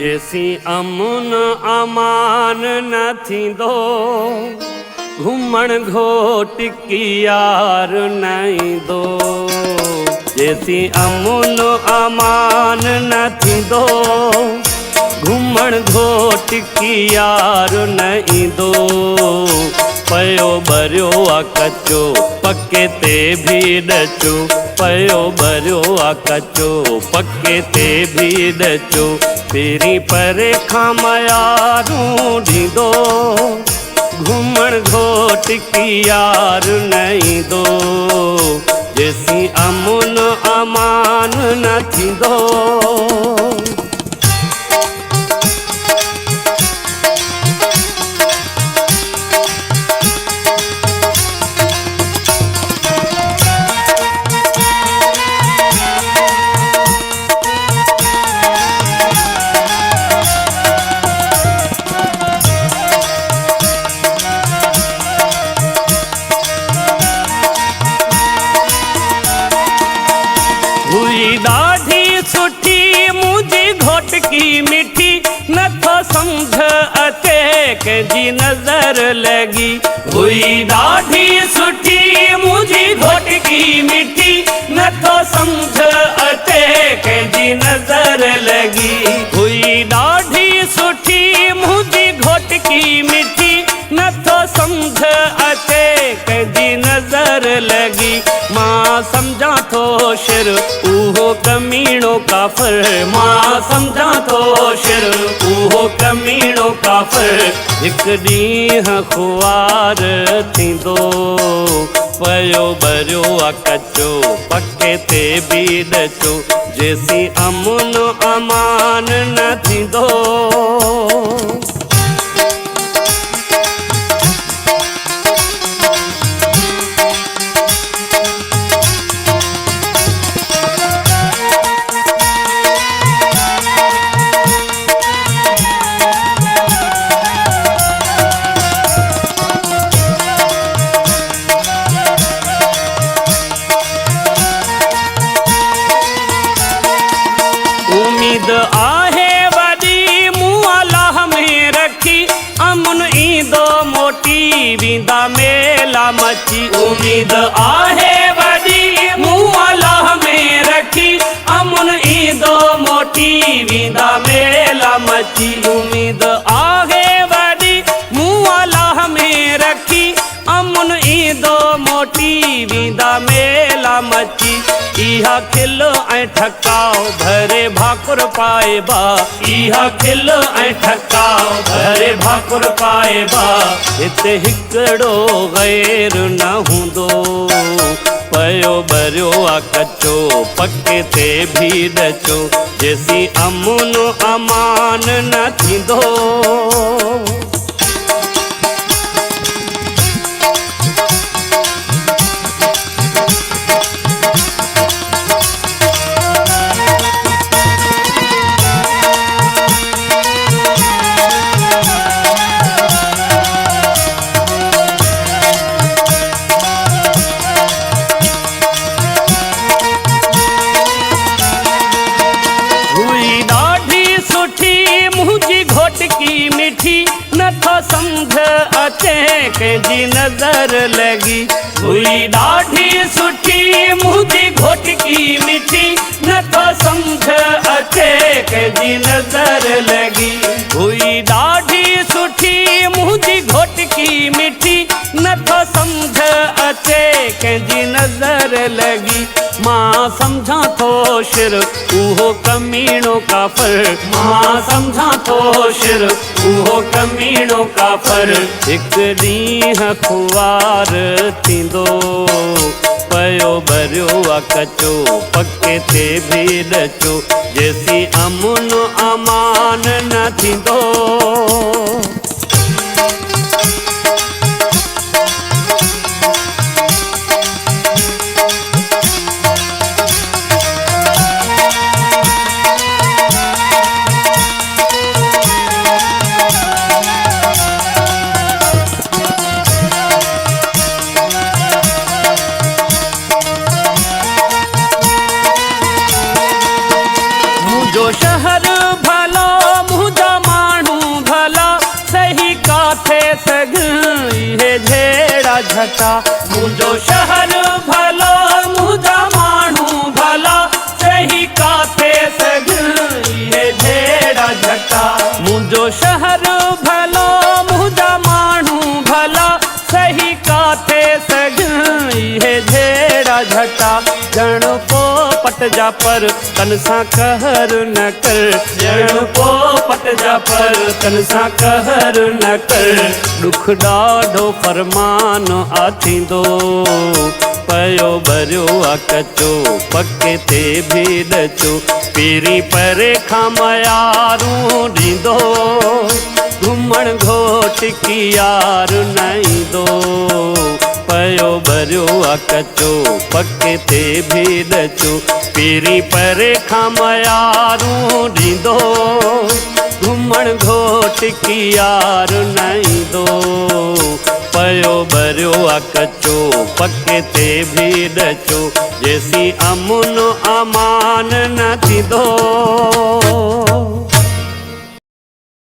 जेसी अमुन अमान न थींदो, घुमण घोट की यार नहीं दो। जेसी अमुन अमान न थींदो, घुमण घोट की यार नहीं दो। पयो भरियो आ कचो पके ते भी डचो, पयो भरियो आ कचो पके ते भी डचो। तेरी परे खामया ढूंढींदो, घुमण घोट की यार नहीं दो। जेसी अमुन अमान न थींदो। हुई ॾाढी सुठी मुंहिंजी घोट की मिठी, नथो सम्झ अचे कंहिंजी नज़र लॻी। हुई ॾाढी सुठी मुंहिंजी घोट की मिठी, नथो सम्झ अचे कंहिंजी नज़र लॻी। हुई ॾाढी सुठी मुंहिंजी घोट की मिठी, नथो सम्झ अचे कंहिंजी नज़र लॻी। मां सम्झां थो शिर उहो कमीणो काफ़िर, मां सम्झां थो शिर उहो कमीणो काफ़िर। हिकु ॾींहुं खुआर थींदो, पयो भरियो आ कचो पके ते भी डचो। जेसी अमुन अमान न थींदो। उम्मीद आहे वॾी मूं अलाह में रखी, अमुन ईंदो मोटी वेंदा मेला मची। उम्मीद आहे वॾी मूं अलाह में रखी, अमुन ईंदो मोटी वेंदा मेला मची। उम्मीद आहे वॾी मूं अलाह में रखी, अमुन ईंदो मोटी वेंदा मेला मची। इहा खिल ऐं ठकाओ भरे भाकुर पाए बा, इहा खिल ऐं ठकाओ भरे भाकुर पाए बा। हिते हिकिड़ो गैर न हूंदो, पयो भरियो आ कचो पके ते भी डचो। जेसी अमुन अमान न थींदो। की मिठी नथो सम्झ अचे कंहिंजी नज़र लॻी। हुई ॾाढी सुठी मुंहिंजी घोट की मिठी, नथो सम्झ अचे कंहिंजी नज़र लॻी। हुई ॾाढी सुठी मुंहिंजी घोट की मिठी, नथो सम्झ अचे कंहिंजी नज़र लॻी। मां सम्झां थो शिर उहो कमीणो काफ़िर, मां सम्झां थो शिर उहो कमीणो काफ़िर। हिकु ॾींहुं खुआर थींदो, पयो भरियो आ कचो पके ते भी डचो। जेसी अमुन अमान न थींदो। शहर भलो झटा। मुंहिंजो शहर भलो मुंहिंजा माण्हू भला, सही काथे सघी हे जहिड़ा झटा। मुंहिंजो शहर भलो मुंहिंजा माण्हू भला, सही काथे सघी हे जहिड़ा झटा। ॼण पोपट जा पर तन सां कहर न कर, ॼण पोपट जा पर तन सां कहर न कर। दुख ॾाढो फरमान आ थींदो, पयो भरियो आ कचो पके ते बि ॾचो। पहिरीं परे खां मयारूं ॾींदो, घुमण घोट की यार न ईंदो। पयो भरियो आ कचो पके ते बि ॾचो। पहिरीं परे खां मयारूं ॾींदो, घुमण घोट की यार न ईंदो। पयो भरियो आ कचो पके ते बि ॾचो, जेसीं अमुन अमान न थींदो।